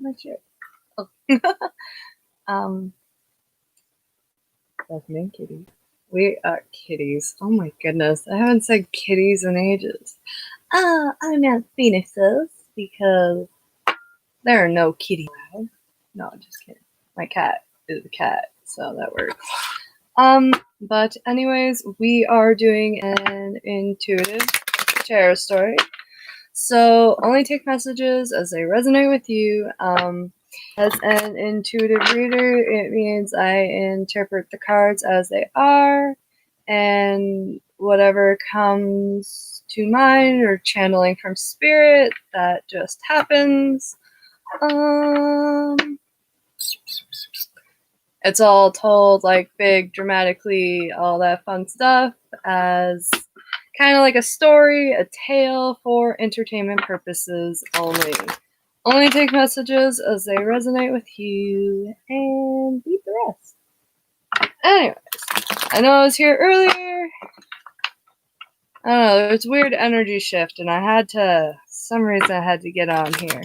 my shirt? Oh. That's me, kitty. We are kitties. Oh my goodness. I haven't said kitties in ages. I meant phoenixes because there are no kitty allowed. No, just kidding. My cat is a cat, so that works. But anyways, we are doing an intuitive tarot story. So only take messages as they resonate with you. As an intuitive reader, it means I interpret the cards as they are, and whatever comes to mind or channeling from spirit, that just happens. It's all told like big, dramatically, all that fun stuff as kind of like a story, a tale for entertainment purposes only. Only take messages as they resonate with you and leave the rest. Anyways, I know I was here earlier. I don't know, there was a weird energy shift and I had to, for some reason I had to get on here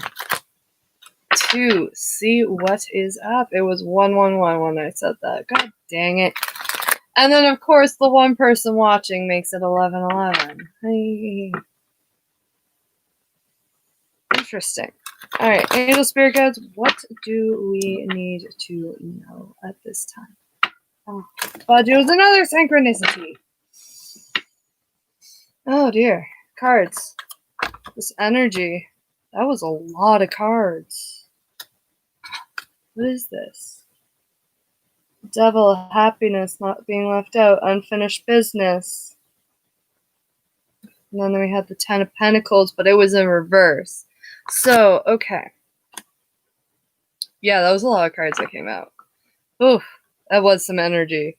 to see what is up. It was 111 when I said that. God dang it. And then, of course, the one person watching makes it 11:11. Hey. Interesting. Alright, angel spirit guides, what do we need to know at this time? Oh, but it was another synchronicity. Oh dear. Cards. This energy. That was a lot of cards. What is this? Devil, happiness, not being left out, unfinished business. And then we had the Ten of Pentacles, but it was in reverse. So, okay. Yeah, that was a lot of cards that came out. Oof, that was some energy.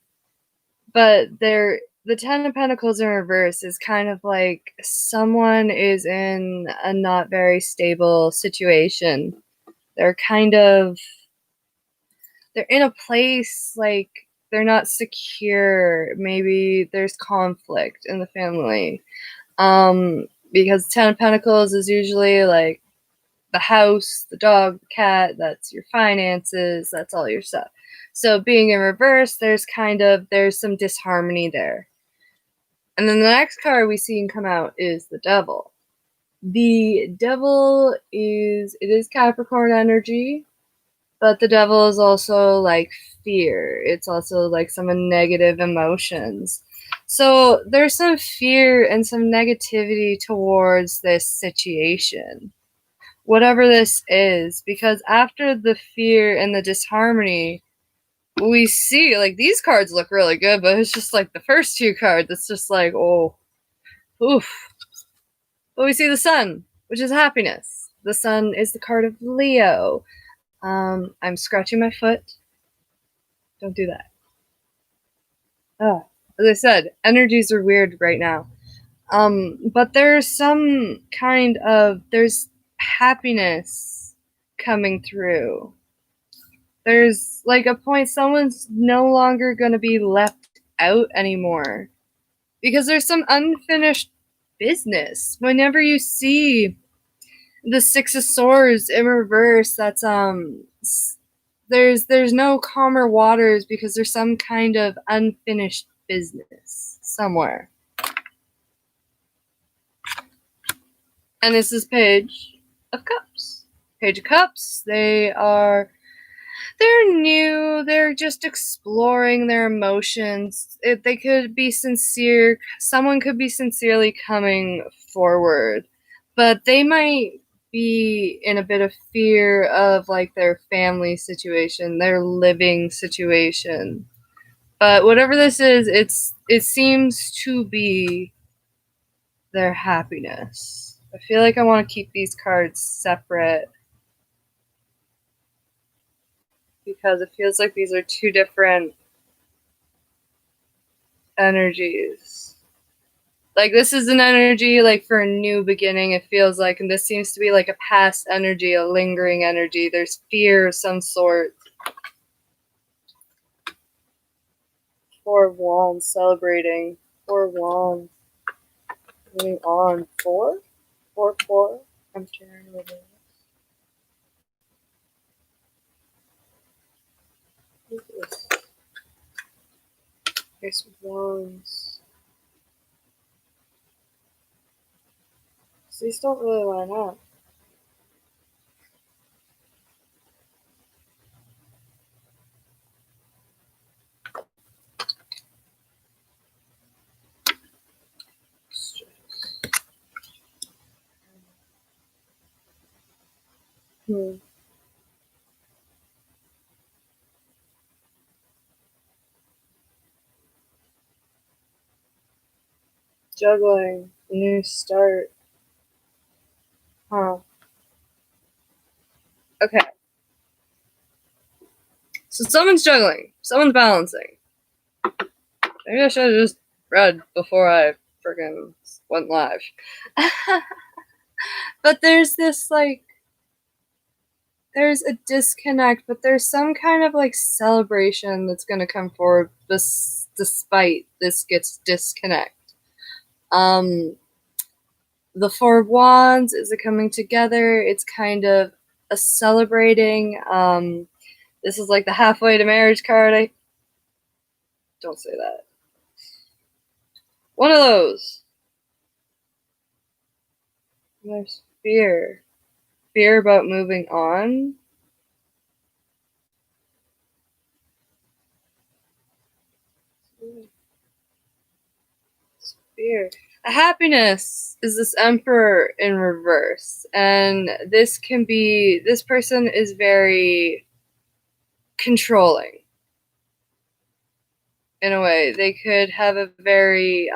But the Ten of Pentacles in reverse is kind of like someone is in a not very stable situation. They're in a place like they're not secure. Maybe there's conflict in the family. Because Ten of Pentacles is usually like the house, the dog, the cat, that's your finances, that's all your stuff. So being in reverse, there's some disharmony there. And then the next card we see come out is the Devil. The Devil is Capricorn energy, but the Devil is also like fear. It's also like some negative emotions. So there's some fear and some negativity towards this situation, whatever this is, because after the fear and the disharmony, we see like these cards look really good, but it's just like the first two cards, it's just like, oh, oof. But we see the Sun, which is happiness. The Sun is the card of Leo. I'm scratching my foot. Don't do that. As I said, energies are weird right now. But there's there's happiness coming through. There's like a point someone's no longer going to be left out anymore. Because there's some unfinished business. Whenever you see the Six of Swords in reverse, that's there's no calmer waters because there's some kind of unfinished business somewhere. And this is Page of Cups. Page of Cups, they're new, they're just exploring their emotions. They could be sincere, someone could be sincerely coming forward, but they might be in a bit of fear of like their family situation, their living situation. But whatever this is, it seems to be their happiness. I feel like I want to keep these cards separate because it feels like these are two different energies. Like this is an energy like for a new beginning, it feels like, and this seems to be like a past energy, a lingering energy. There's fear of some sort. Four of Wands, celebrating. Four of Wands. Moving on. Four? 4, 4. I'm turning reverse. Ace of Wands. These don't really line up. Hmm. Juggling. New start. Huh. Okay. So someone's juggling. Someone's balancing. Maybe I should have just read before I freaking went live. But there's this, like, there's a disconnect, but there's some kind of, like, celebration that's going to come forward despite this gets disconnect. The Four of Wands is a coming together. It's kind of a celebrating. This is like the halfway to marriage card. Don't say that. One of those. There's fear. Fear about moving on. Fear. Happiness is this Emperor in reverse. And this person is very controlling. In a way. They could have a very,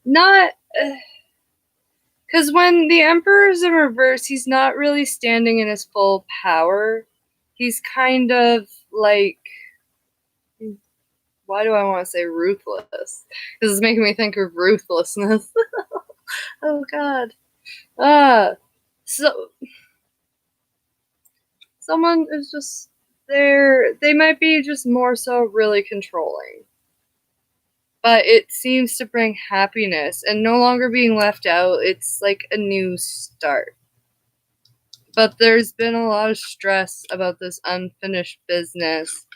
not, because when the Emperor's in reverse, he's not really standing in his full power. He's kind of like, why do I want to say ruthless? This is making me think of ruthlessness. Oh God. So someone is just there. They might be just more so really controlling. But it seems to bring happiness and no longer being left out. It's like a new start. But there's been a lot of stress about this unfinished business,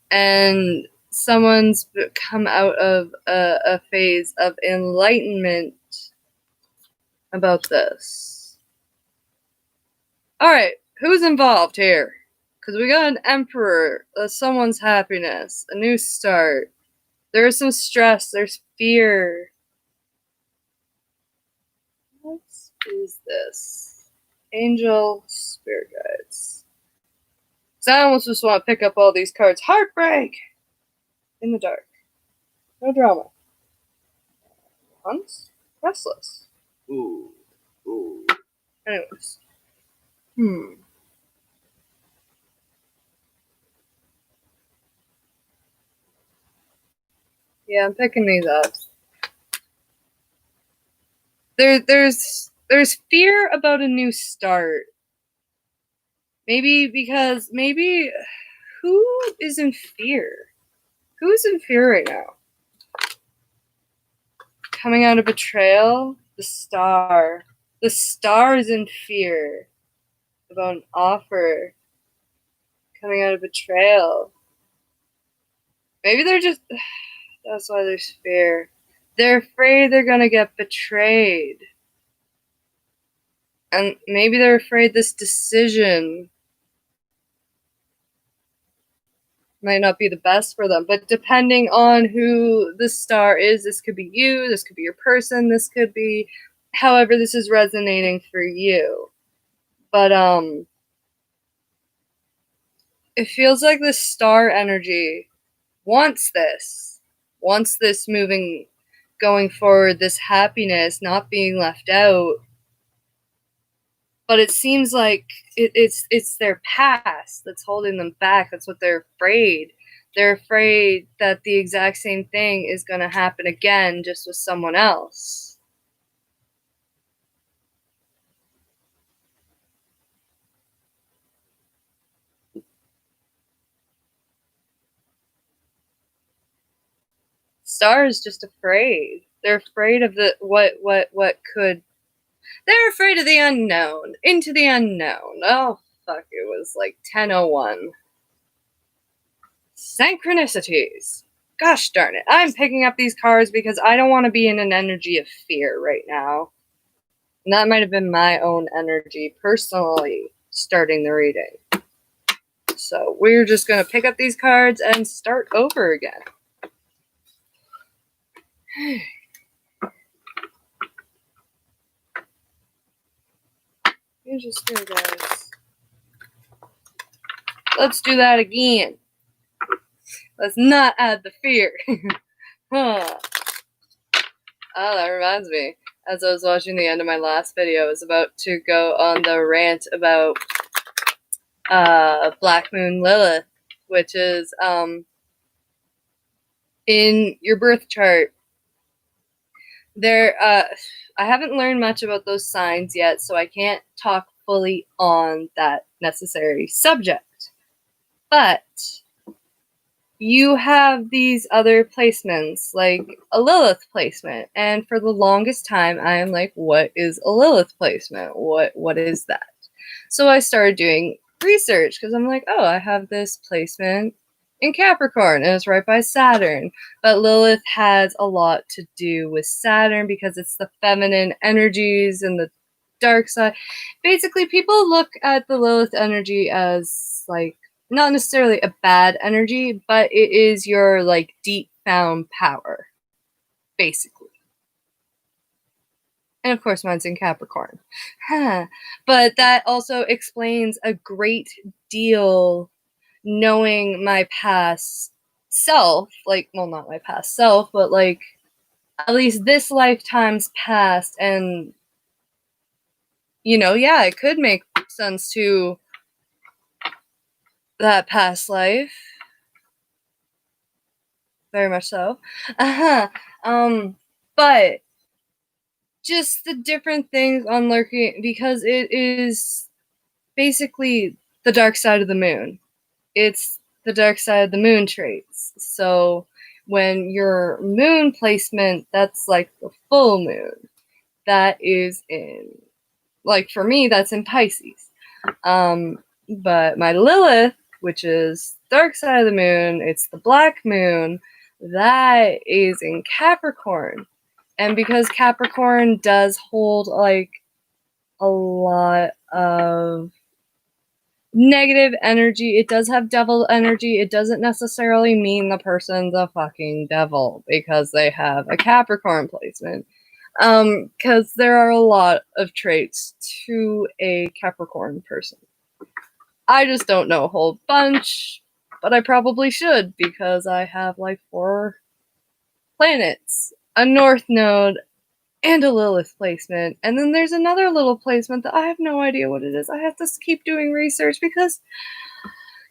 and someone's come out of a phase of enlightenment about this. All right, who's involved here? Because we got an emperor, someone's happiness, a new start. There's some stress, there's fear. What is this? Angel spirit guides. So I almost just want to pick up all these cards. Heartbreak! In the dark. No drama. Hunts? Restless. Ooh. Ooh. Anyways. Yeah, I'm picking these up. There's fear about a new start. Maybe who is in fear? Who's in fear right now? Coming out of betrayal? The Star. The Star is in fear about an offer. Coming out of betrayal. Maybe they're just... That's why there's fear. They're afraid they're gonna get betrayed. And maybe they're afraid this decision might not be the best for them. But depending on who the star is, this could be you, this could be your person, this could be however this is resonating for you. But it feels like the star energy wants this moving, going forward, this happiness, not being left out. But it seems like it's their past that's holding them back. That's what they're afraid. They're afraid that the exact same thing is going to happen again, just with someone else. Star is just afraid. They're afraid of the what could. They're afraid of the unknown, into the unknown. Oh fuck, it was like 10:01. Synchronicities. Gosh darn it. I'm picking up these cards because I don't want to be in an energy of fear right now. And that might have been my own energy personally starting the reading. So we're just going to pick up these cards and start over again. You just do, guys. Let's do that again. Let's not add the fear. Huh. Oh, that reminds me. As I was watching the end of my last video, I was about to go on the rant about Black Moon Lilith, which is in your birth chart. There, I haven't learned much about those signs yet, so I can't talk fully on that necessary subject. But you have these other placements, like a Lilith placement, and for the longest time, I am like, what is a Lilith placement? What is that? So I started doing research, because I'm like, oh, I have this placement in Capricorn, and it's right by Saturn. But Lilith has a lot to do with Saturn, because it's the feminine energies and the dark side. Basically, people look at the Lilith energy as, like, not necessarily a bad energy, but it is your, like, deep found power, basically. And of course, mine's in Capricorn. But that also explains a great deal, knowing my past self, like, well, not my past self, but, like, at least this lifetime's past, and, you know, yeah, it could make sense to that past life. Very much so. But just the different things on lurking, because it is basically the dark side of the moon. It's the dark side of the moon traits. So when your moon placement, that's like the full moon. That is in, like, for me, that's in Pisces. But my Lilith, which is dark side of the moon, it's the black moon, that is in Capricorn. And because Capricorn does hold, like, a lot of negative energy, it does have devil energy. It doesn't necessarily mean the person's a fucking devil because they have a Capricorn placement. Because there are a lot of traits to a Capricorn person. I just don't know a whole bunch, but I probably should, because I have, like, 4 planets, a North Node, and a Lilith placement. And then there's another little placement that I have no idea what it is. I have to keep doing research, because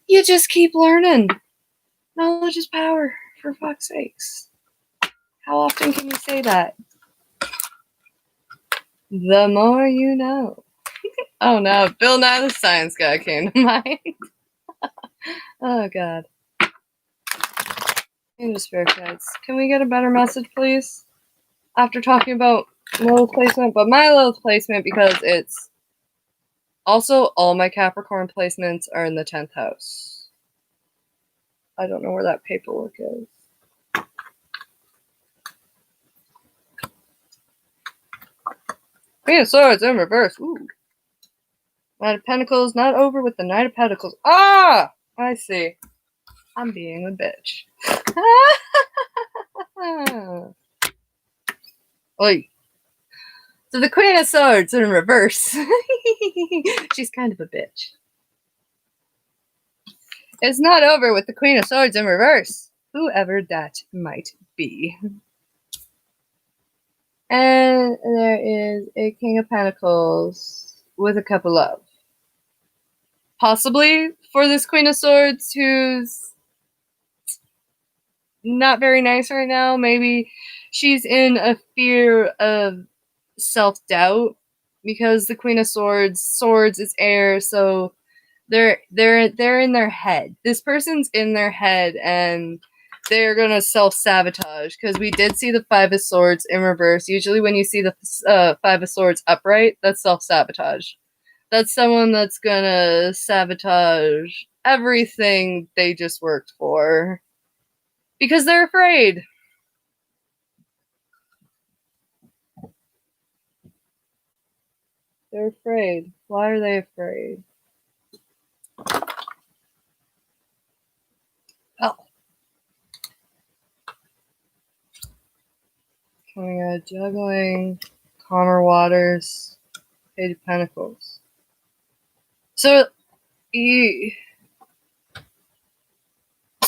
you just keep learning. Knowledge is power, for fuck's sakes. How often can you say that? The more you know. Oh no, Bill Nye the Science Guy came to mind. Oh god. And the spirit guides. Can we get a better message, please? After talking about Lilith placement, but my Lilith placement, because it's also all my Capricorn placements are in the 10th house. I don't know where that paperwork is. Queen of Swords in reverse. Ooh. Knight of Pentacles, not over with the Knight of Pentacles. Ah! I see. I'm being a bitch. Oi. So the Queen of Swords in reverse. She's kind of a bitch. It's not over with the Queen of Swords in reverse. Whoever that might be. And there is a King of Pentacles with a cup of love. Possibly for this Queen of Swords who's not very nice right now. Maybe she's in a fear of self-doubt, because the Queen of Swords is air, so they're in their head. This person's in their head, and they're gonna self-sabotage, because we did see the Five of Swords in reverse. Usually when you see the Five of Swords upright, that's self-sabotage. That's someone that's gonna sabotage everything they just worked for because they're afraid. They're afraid. Why are they afraid? Oh. Coming out, juggling, calmer waters, Page of Pentacles. So, this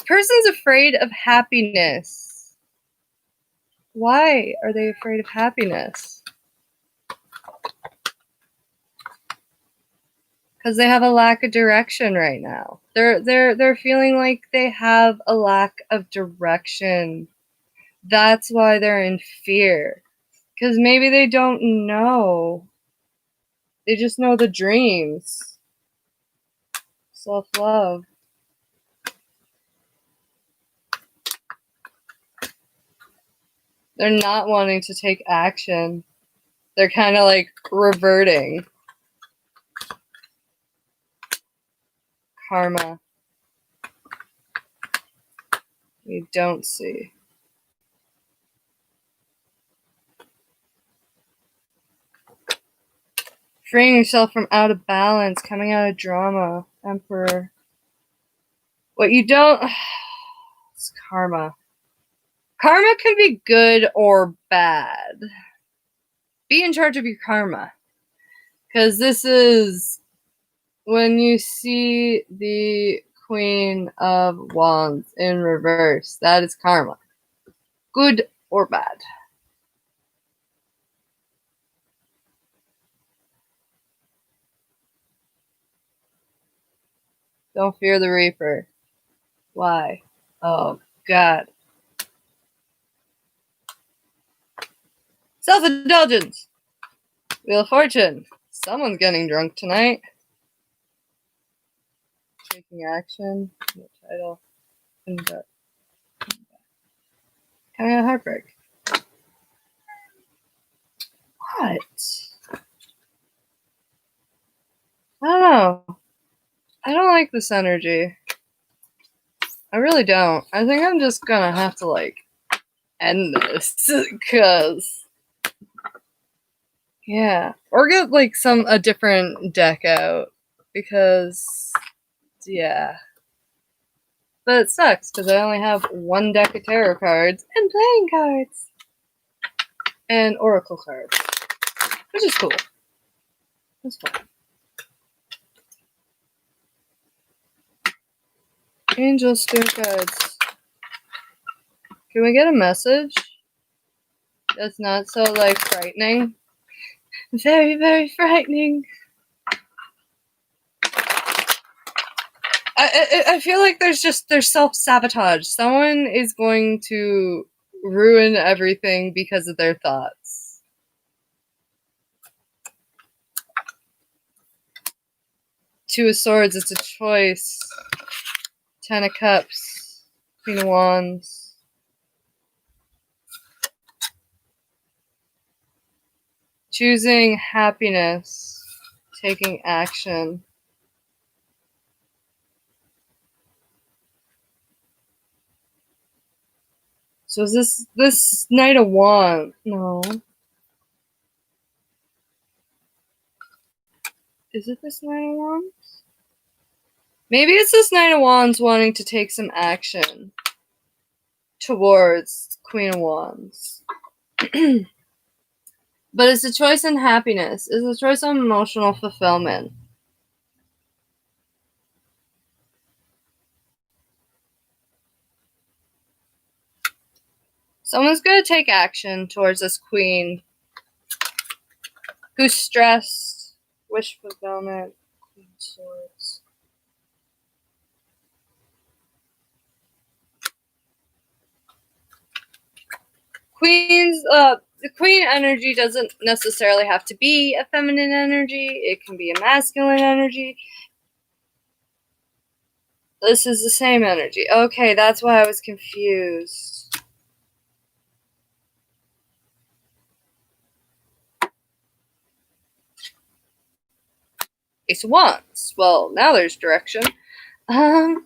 person's afraid of happiness. Why are they afraid of happiness? Because they have a lack of direction right now. They're feeling like they have a lack of direction. That's why they're in fear. Because maybe they don't know. They just know the dreams. Self-love. They're not wanting to take action. They're kind of like reverting. Karma. We don't see. Freeing yourself from out of balance, coming out of drama. Emperor. What you don't... It's karma. Karma can be good or bad. Be in charge of your karma. Because this is... When you see the Queen of Wands in reverse, that is karma. Good or bad. Don't fear the Reaper. Why? Oh, God. Self-indulgence. Wheel of Fortune. Someone's getting drunk tonight. Taking action. No title. Coming out of heartbreak. What? I don't know. I don't like this energy. I really don't. I think I'm just gonna have to, like, end this. Because... Yeah. Or get, like, a different deck out. Because... Yeah. But it sucks, because I only have one deck of tarot cards and playing cards. And oracle cards. Which is cool. That's fun. Angel spirit guides. Can we get a message that's not so, like, frightening? Very, very frightening. I feel like there's self-sabotage. Someone is going to ruin everything because of their thoughts. Two of Swords, it's a choice. Ten of Cups. Queen of Wands. Choosing happiness. Taking action. So is this Knight of Wands? No. Is it this Knight of Wands? Maybe it's this Knight of Wands wanting to take some action towards Queen of Wands. But it's a choice in happiness. It's a choice on emotional fulfillment. Someone's going to take action towards this queen who's stressed. Wish fulfillment. Queen of Swords. The queen energy doesn't necessarily have to be a feminine energy. It can be a masculine energy. This is the same energy. Okay, that's why I was confused. Ace of Wands. Well, now there's direction. But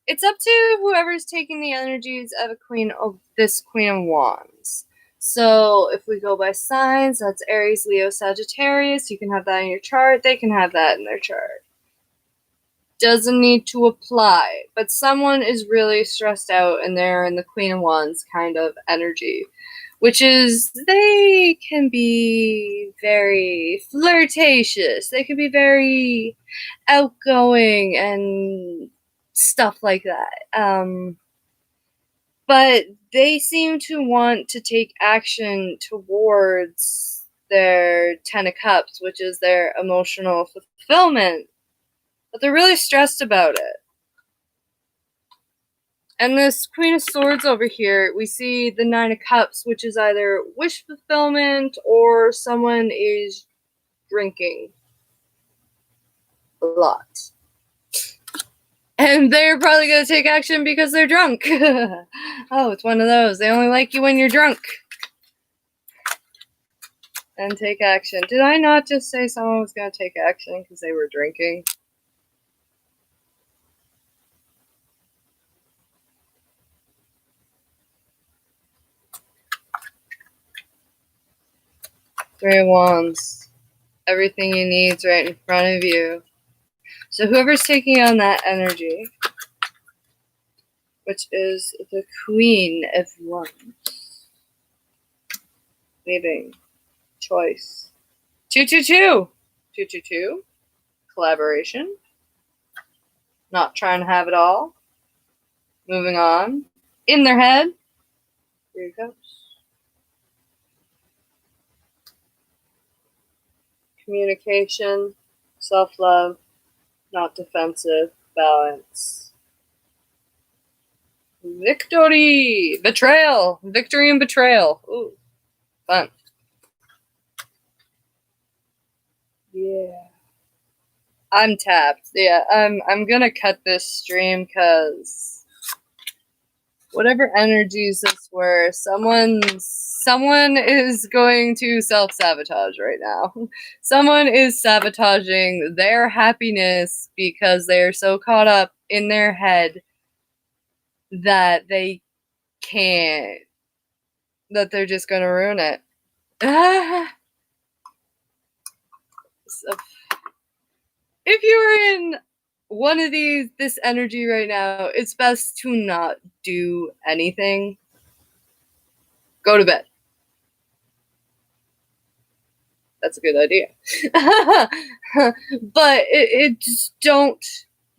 it's up to whoever's taking the energies of Queen of Wands. So if we go by signs, that's Aries, Leo, Sagittarius. You can have that in your chart. They can have that in their chart. Doesn't need to apply, but someone is really stressed out and they're in the Queen of Wands kind of energy, which is they can be very flirtatious. They can be very outgoing and stuff like that. But they seem to want to take action towards their Ten of Cups, which is their emotional fulfillment. But they're really stressed about it. And this Queen of Swords over here, we see the Nine of Cups, which is either wish fulfillment or someone is drinking a lot. And they're probably going to take action because they're drunk. Oh, it's one of those. They only like you when you're drunk. And take action. Did I not just say someone was going to take action because they were drinking? Three of Wands. Everything you need is right in front of you. So whoever's taking on that energy, which is the Queen of Wands, leaving, choice, 222, 222, collaboration, not trying to have it all, moving on, in their head, here it goes. Communication, self-love, not defensive, balance. Victory! Betrayal! Victory and betrayal. Ooh, fun. Yeah. I'm tapped. Yeah, I'm gonna cut this stream because whatever energies this were, someone is going to self-sabotage right now. Someone is sabotaging their happiness because they are so caught up in their head that they can't, that they're just gonna ruin it. So, if you're in one of this energy right now, it's best to not do anything. Go to bed. That's a good idea. But just don't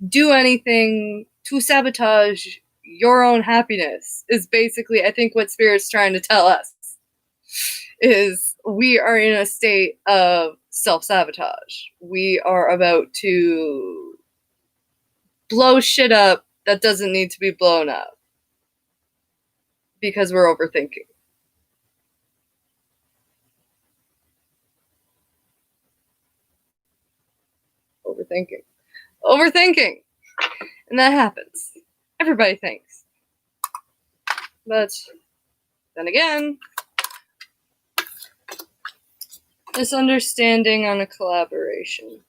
do anything to sabotage your own happiness, is basically, I think, what Spirit's trying to tell us. Is we are in a state of self-sabotage. We are about to blow shit up that doesn't need to be blown up because we're overthinking. Overthinking. And that happens. Everybody thinks. But then again, misunderstanding on a collaboration.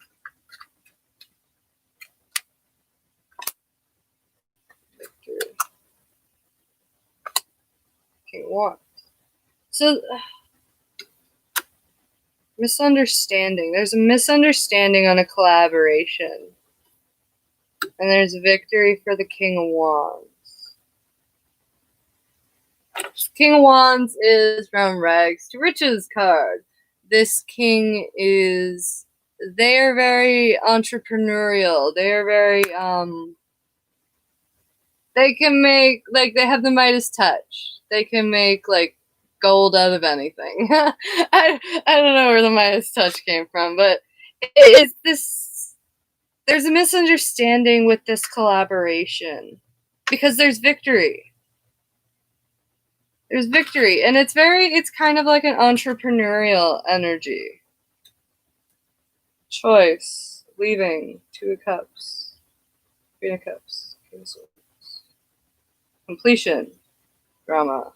Victory. King of Wands. So, misunderstanding. There's a misunderstanding on a collaboration. And there's victory for the King of Wands. King of Wands is from Rags to Riches card. This king is, they are very entrepreneurial. They are very, they can make, like, they have the Midas touch. They can make, like, gold out of anything. I don't know where the Midas touch came from, but it's this, there's a misunderstanding with this collaboration because there's victory. There's victory, and it's kind of like an entrepreneurial energy. Choice, leaving, Two of Cups, Queen of Cups, King of Swords. Completion, drama.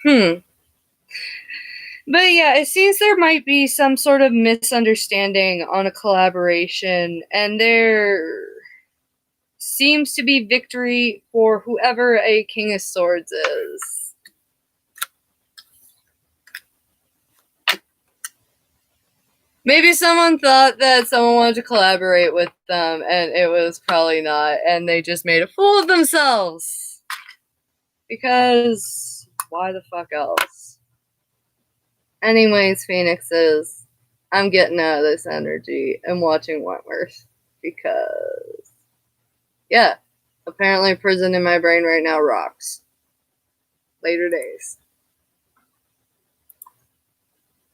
Hmm. But yeah, it seems there might be some sort of misunderstanding on a collaboration, and there seems to be victory for whoever a King of Swords is. Maybe someone thought that someone wanted to collaborate with them, and it was probably not, and they just made a fool of themselves. Because why the fuck else? Anyways, Phoenixes, I'm getting out of this energy and watching Wentworth because, yeah, apparently prison in my brain right now rocks. Later days.